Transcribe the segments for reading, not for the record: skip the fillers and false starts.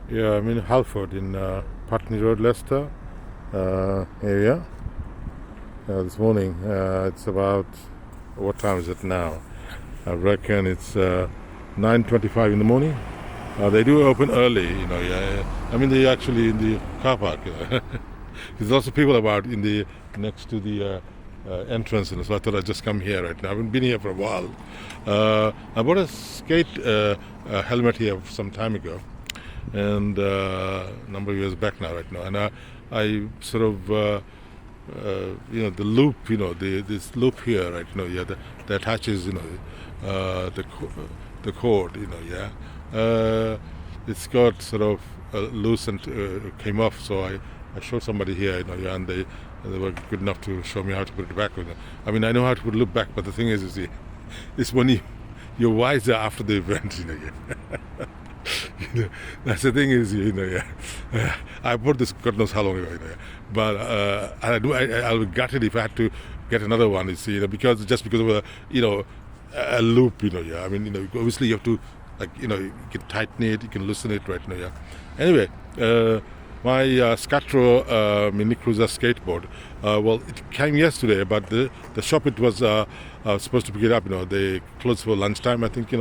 Yeah, I'm in Halford in Putney Road, Leicester area. This morning, it's about, what time is it now? I reckon it's 9:25 in the morning. They do open early, Yeah, I mean, they actually in the car park. There's lots of people about in the next to the entrance, so I thought I'd just come here right now. I haven't been here for a while. I bought a skate helmet here some time ago, and a number of years back now, right now. And I sort of, the loop, this loop here, right, that attaches, the cord, it's got sort of loose and came off. So I showed somebody here, and they were good enough to show me how to put it back. I mean, I know how to put a loop back, but the thing is, it's when you're wiser after the event, that's the thing is, I bought this God knows how long ago, but I'll be gutted if I had to get another one, because of a loop, I mean, obviously you have to, like, you can tighten it, you can loosen it, right, Anyway, my Scatro Mini Cruiser skateboard. Well, it came yesterday, but the shop it was supposed to pick it up. They closed for lunchtime, I think.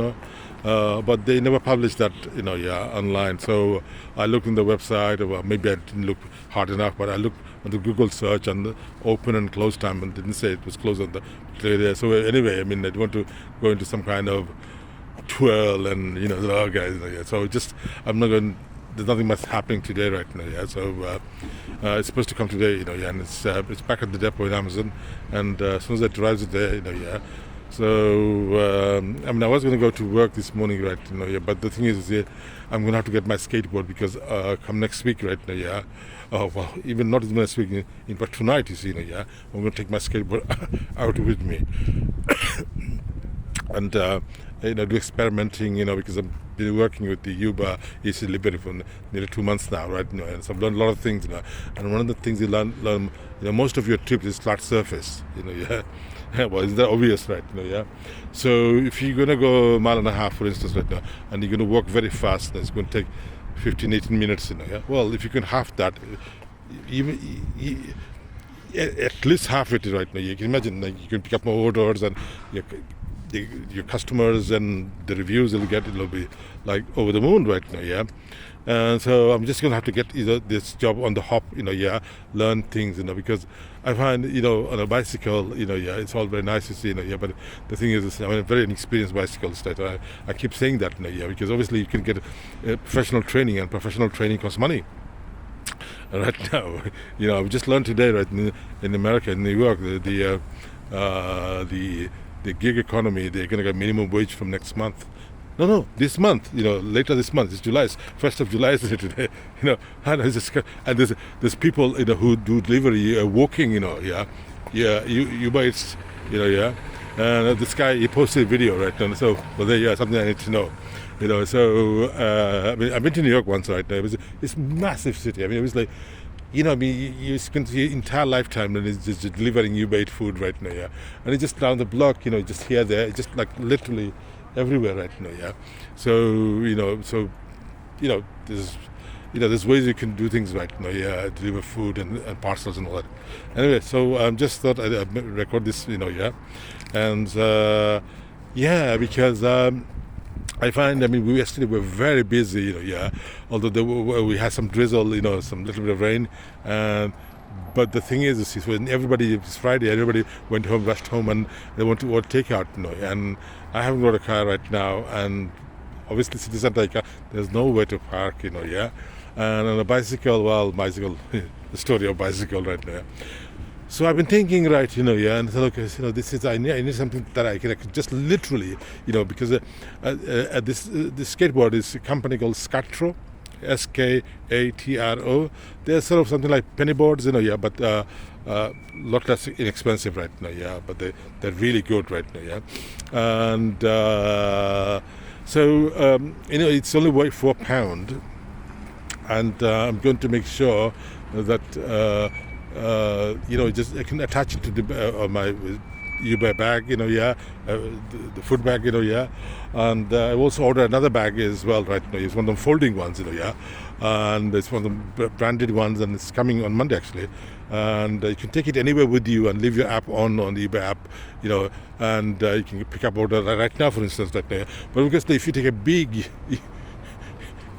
But they never published that, online. So I looked in the website. Or maybe I didn't look hard enough, but I looked on the Google search and the open and close time, and didn't say it was closed on the particular day. So anyway, I mean, I don't want to go into some kind of twirl and guys. So I'm not going. There's nothing much happening today right now, so it's supposed to come today, and it's back at the depot in Amazon, and as soon as it arrives there, so I mean, I was going to go to work this morning, right, but the thing is, I'm going to have to get my skateboard because come next week, right, well, even not even next week, but tonight, I'm going to take my skateboard out with me. And do experimenting, because I've been working with the Uber EC Liberty for nearly 2 months now, right? And so I've learned a lot of things, And one of the things you learn, most of your trips is flat surface, Well, is that obvious, right? So if you're going to go a mile and a half, for instance, right now, and you're going to walk very fast, it's going to take 15, 18 minutes, Well, if you can half that, even at least half it, right now, you can imagine, like, you can pick up more orders and your customers and the reviews it'll be like over the moon right now, And so I'm just gonna have to get this job on the hop, learn things, because I find, on a bicycle, it's all very nice to see, but the thing is, I'm a very inexperienced bicyclist. I keep saying that, because obviously you can get professional training, and professional training costs money. Right now, I've just learned today, right, in America, in New York, the gig economy, they're going to get minimum wage from next month. No, this month, later this month. It's July, 1st of July, isn't it today? And there's people, who do delivery walking, Uber Eats, And this guy, he posted a video, right? And so, something I need to know. So I mean, I've been to New York once, right? It's a massive city. I mean, it was like, you spend your entire lifetime and it's just delivering Uber Eats food right now, And it's just down the block, just here, there, just like literally everywhere right now, So, there's ways you can do things right now, deliver food and parcels and all that. Anyway, so just thought I'd record this, And, because I find, I mean, yesterday we were very busy, although we had some drizzle, some little bit of rain, but the thing is when it's Friday, everybody went home, rushed home, and they want to take out, and I haven't got a car right now, and obviously city center, there's nowhere to park, And on a bicycle, the story of bicycle right now. So I've been thinking, right, and so, okay, I need something that I can just literally, because this skateboard is a company called Scatro, Skatro. They're sort of something like penny boards, but a lot less inexpensive right now, but they're really good right now, And so, it's only weigh £4, and I'm going to make sure that, just I can attach it to my Uber bag, the food bag, and I also ordered another bag as well, right? It's one of them folding ones, and it's one of the branded ones, and it's coming on Monday actually. And you can take it anywhere with you and leave your app on the Uber app, and you can pick up order right now, for instance, right now. But because if you take a big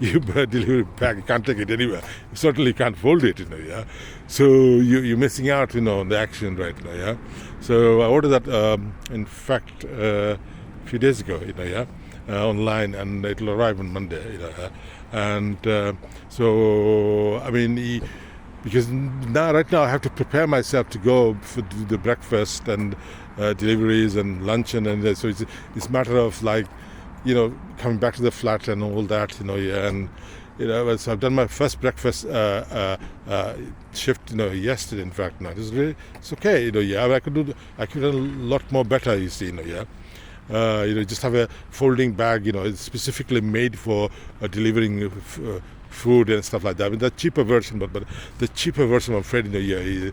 Uber delivery bag, you can't take it anywhere. You certainly can't fold it, So you're missing out, on the action right now, So I ordered that, in fact, a few days ago, online, and it'll arrive on Monday, And so, I mean, because right now I have to prepare myself to go for the breakfast and deliveries and lunch, and so it's a matter of like, coming back to the flat and all that, and so I've done my first breakfast shift, yesterday. In fact, now it's okay, I could do a lot more better, just have a folding bag, it's specifically made for delivering food and stuff like that. I mean, the cheaper version, but the cheaper version, I'm afraid, is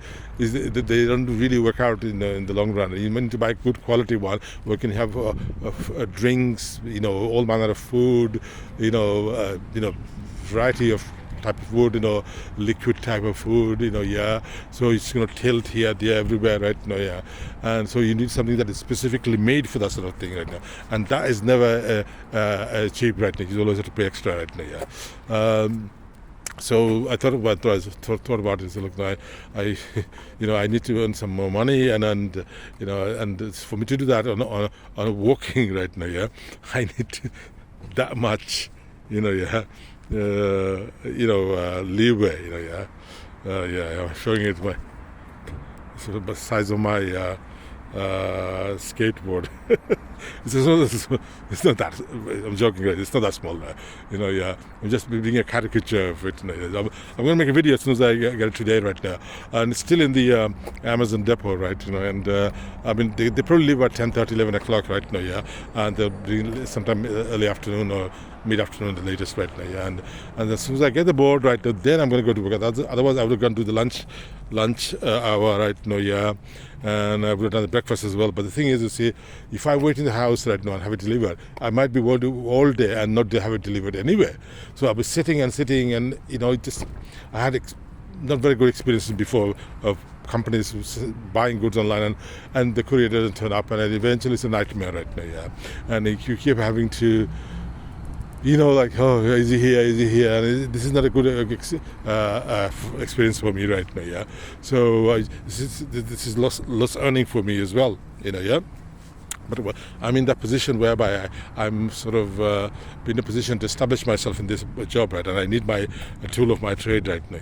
they don't really work out in the long run. You need to buy a good quality one where you can have drinks, all manner of food, variety of type of food, liquid type of food, so it's going to tilt here, there, everywhere, right now, and so you need something that is specifically made for that sort of thing right now, and that is never cheap right now. You always have to pay extra right now, So I thought about it. So look, I I need to earn some more money, and for me to do that on walking right now, I need that much, leeway, I'm showing it my sort of the size of my skateboard. It's not that. I'm joking. Right? It's not that small. I'm just being a caricature of it. I'm going to make a video as soon as I get it today, right now, and it's still in the Amazon depot, right? And I mean, they probably leave at 10:30, 11 o'clock, right now, and they'll bring sometime early afternoon or mid-afternoon, the latest, right now, and as soon as I get the board, right, then I'm going to go to work. Otherwise, I would have gone to the lunch hour, right now, and I would have done the breakfast as well. But the thing is, you see, if I wait in the house right now and have it delivered, I might be all day and not have it delivered anyway. So I'll be sitting, and I had not very good experiences before of companies buying goods online, and the courier doesn't turn up, and eventually it's a nightmare right now, and you keep having to, like, oh, is he here? And this is not a good experience for me right now, So this is loss earning for me as well, But I'm in that position whereby I'm sort of in a position to establish myself in this job, right? And I need a tool of my trade right now.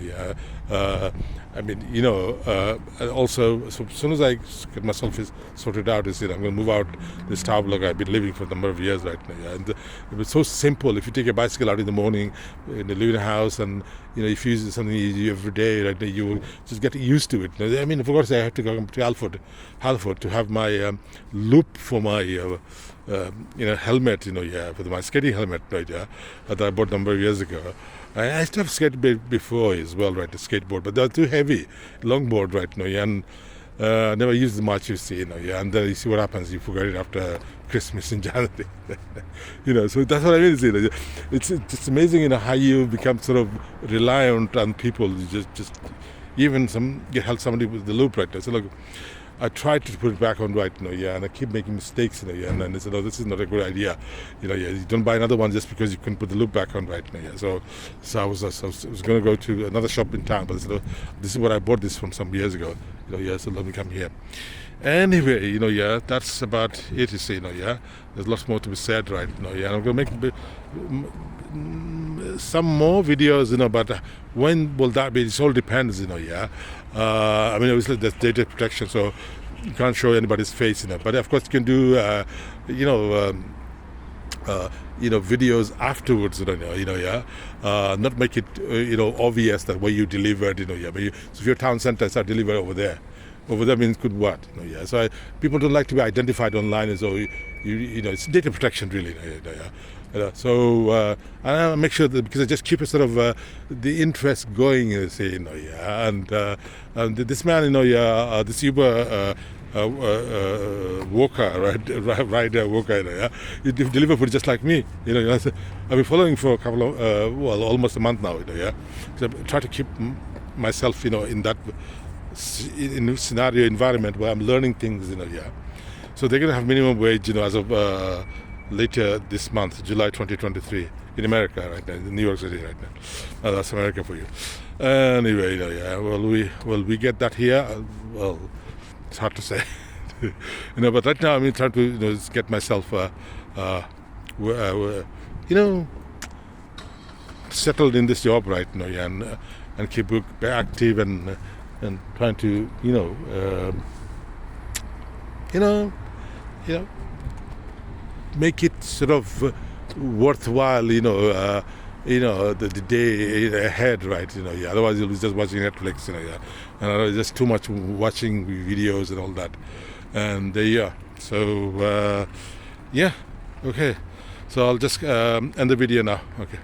I mean, and also, so as soon as I get myself sorted out, I'm going to move out this tower block I've been living for a number of years right now. And it's so simple. If you take a bicycle out in the morning, live in a house, and if you use something you do every day, right, you will just get used to it. I mean, of course, I have to go to Halford to have my loop for my helmet, for my skating helmet, right, that I bought a number of years ago. I used to have skateboard before as well, right, the skateboard, but they're too heavy, longboard, right, and never used them much, you see, and then you see what happens, you forget it after Christmas in January, so that's what I mean, it's amazing, how you become sort of reliant on people, you just even help somebody with the loop, right, so look, I tried to put it back on right now, and I keep making mistakes, and then they said, oh, this is not a good idea, you don't buy another one just because you couldn't put the loop back on right now, So I was going to go to another shop in town, but they said, oh, this is what I bought this from some years ago, so let me come here. Anyway, that's about it, you see, there's lots more to be said right now, and I'm going to make some more videos, but when will that be? It all depends, I mean, obviously there's data protection, so you can't show anybody's face, but of course you can do, videos afterwards, not make it, obvious that where you delivered, but so if your town centers are delivered over there means good what, So people don't like to be identified online, so it's data protection really, So I make sure that, because I just keep a sort of the interest going, and this man, this Uber Walker, right? Rider Walker, yeah. You deliver food just like me, I've been following for a couple of, almost a month now, yeah. So I try to keep myself, in that scenario environment where I'm learning things, yeah. So they're going to have minimum wage, as of later this month, July 2023, in America right now, in New York City right now. That's America for you. Anyway, yeah. Will we get that here? Well, it's hard to say. But right now I'm trying to just get myself, settled in this job right now, yeah, and keep active and trying to, make it sort of worthwhile, the day ahead, right? Yeah. Otherwise, you'll be just watching Netflix, yeah, and just too much watching videos and all that. And yeah, so yeah, okay. So I'll just end the video now. Okay.